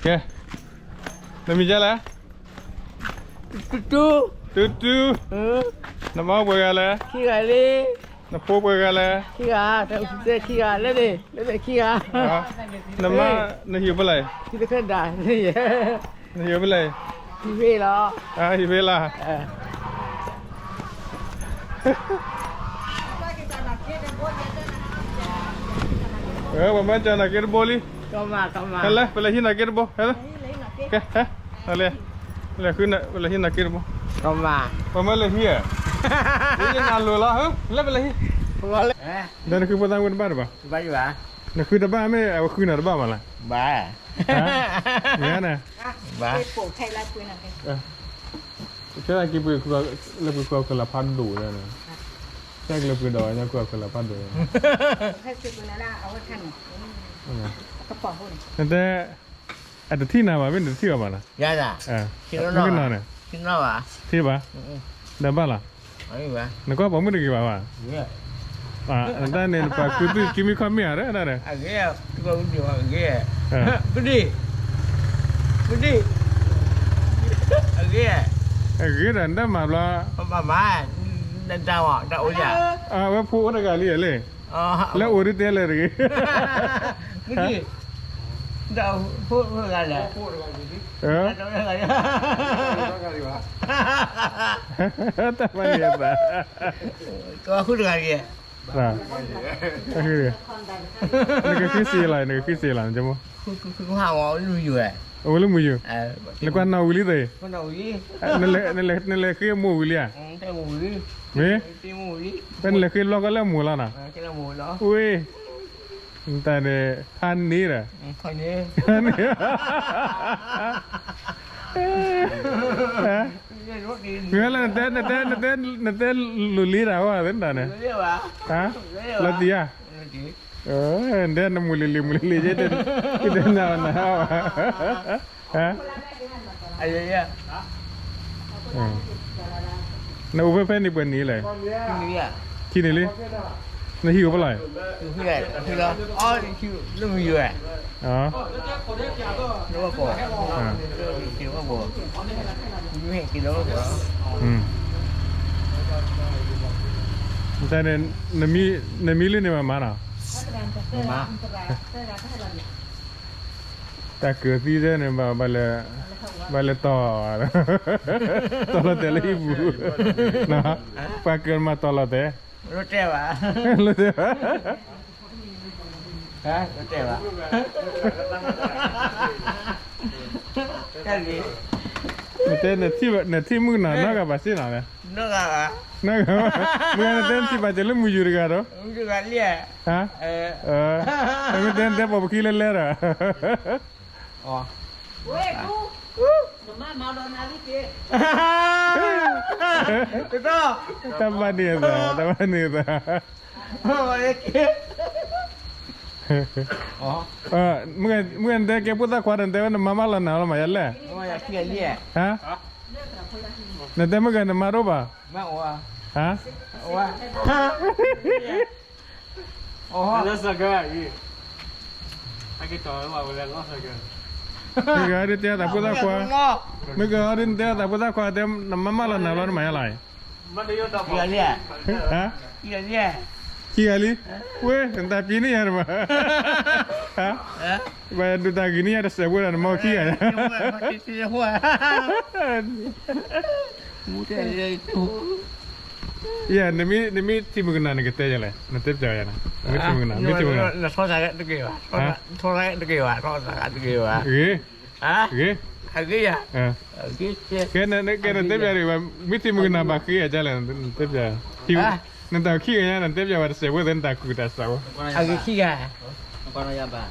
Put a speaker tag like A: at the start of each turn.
A: แกน้ำมีเจ้าละตู้น้ำมันเบอร์กันเลย
B: ขี้กาเลย
A: น้ำปูเบอร์กันเลย
B: ขี้กาแต่ขี้กาเล่นขี้กา
A: น้ำมันน้ำหิวไปเลย
B: ขี้ตะกันได้นี่
A: น้ำหิวไปเลย
B: ขี้เวลา
A: หิวเวลาประมาณจะนักเก็ตบอลลี่เฮ้ยไปเลยที่นักเก็ตบอลเฮ้ยแกอะไรเลยขึ้นไปเลยที่นักเก็ตบอลประมาณเลยที่อ่ะนี่งานรู้ละเฮ้ยเลยไปเลยที่นั่นคือภาษาคนบ้านป่ะนั่นคือดับบ้าไม่เอาคืนดับบ้ามาละ
B: บ้า
A: เนี่ยนะ
B: บ้า
C: ปลูกไทยรัฐด้วยนะ
A: ใช่กี่ปีคือเราเป็นคนละพันดูเลยนะใช่เราเป็นดอยนะคนละพันดู
C: ให้ซื้อมาแล้วเอาไว้ขั้นกระป๋องหุ่น
A: แต่อันที่ไหนวะเป็นที่ว่านะ
B: ยาจ้ะ
A: ที่นั่นน่ะ
B: ที่นั่นวะ
A: ที่ป่ะดับบ้าล่ะนั่นก็ผมไม่ได้กี่บาทว่ะนั่นเนี่ยป่ะคือที่มีความมีอะไรนั่นเนี่ย
B: อันนี้ตัวอุ่นอยู่อันนี้บุดีอันนี้
A: นั่นมาละ
B: มานั่นจ้าวจ้าโอ้ย
A: ว่าพูดอะไรกันเลยแล้วโอ้ยเตะเลยหรือ
B: บุดีจ้าพูดอะไรเลย
A: แต่ไม่เห็นนะ
B: ก็พูดอะไร
A: นี่ก็คือสีอะไรนี่ก็คือสีอะไรจำมั้ย
B: คือข้าวลุยอยู่เลย
A: โอ้ลุยอยู่แล้วก็น่าวิลิเลยนั่นแหละคือหมูวิลิอ่ะเป็นเลยคือเราก็เล่นหมูแล้วนะอุ้ยแต่เนี่ยท่านนี้แหละ
B: ท่านนี้
A: เมื่อไรนั่นเต้นลุลีแล้วอ่ะเต้นตาเนี่ยฮะลาตีอ่ะเต้นมูลิลีเจเต้นเต้นน่าฮะ
B: อะไรเนี่ย
A: น่าอุปเป็นนี่เป็นนี้เลยที่นี่เลยน่าหิวเปล่า
B: หิวแล้วอ๋อหิวเริ่มหิวอ่ะรู้ว่าบ่หิวว่าบ่ไม่เห็นกินแล้วก็
A: แต่เนี่ยนามีเรื่องนี้มาหนาแต่เกิดที่เนี่ยบาเลยต่อละเตะเลยบูนะปากเกินมาต่อละเตะ
B: รถเจ้าวะ
A: รถเจ้าวะ
B: รถเจ้าวะแค่นี้
A: เต้นที่มึงน่ะนักกับภาษีน่ะเนี่ย
B: นักอะ
A: นักมึงเต้นที่บ้านจะเล่นมืออยู่ดีกันหรอ
B: มืออยู่กันเนี่ย
A: ฮะมึงเต้นพอไปขี้เล่นๆอ่ะ
B: อ๋อ
C: เว้ยกูหนูมาโดนอะไรพี่
A: ตั้มบ้านเนี่ยมึงเต้แกพูดตะควันเต้ว่ามามาละหนาวมาอย่างไรฮะนั่นเต้มึงกันมารู้ป่ะฮะ
D: แล้วสักก็อีไอ้ตัวว่าเวลาก็สักก็
A: มึงก็ได้เต้แต่พูดตะควันมึงก็ได้เต้แต่พูดตะควันเต้มามาละหนาวมาอย่างไรฮะขี้อะไรเว้ยentah pini ya rumah hah bayar duta gini ada sebulan mauขี้ya iya demi tim mengenal kita aja lah nanti jaya na demi tim mengenal
B: thôi saya được kêu à thôi saya được kêu à thôi saya được kêu à ya
A: cái nanti biar mesti mengenal baki aja lah nanti jaya nantiขี้nanti biar ada sebulan nanti aku kita tahu
B: ขี้ya
D: apa namanya pak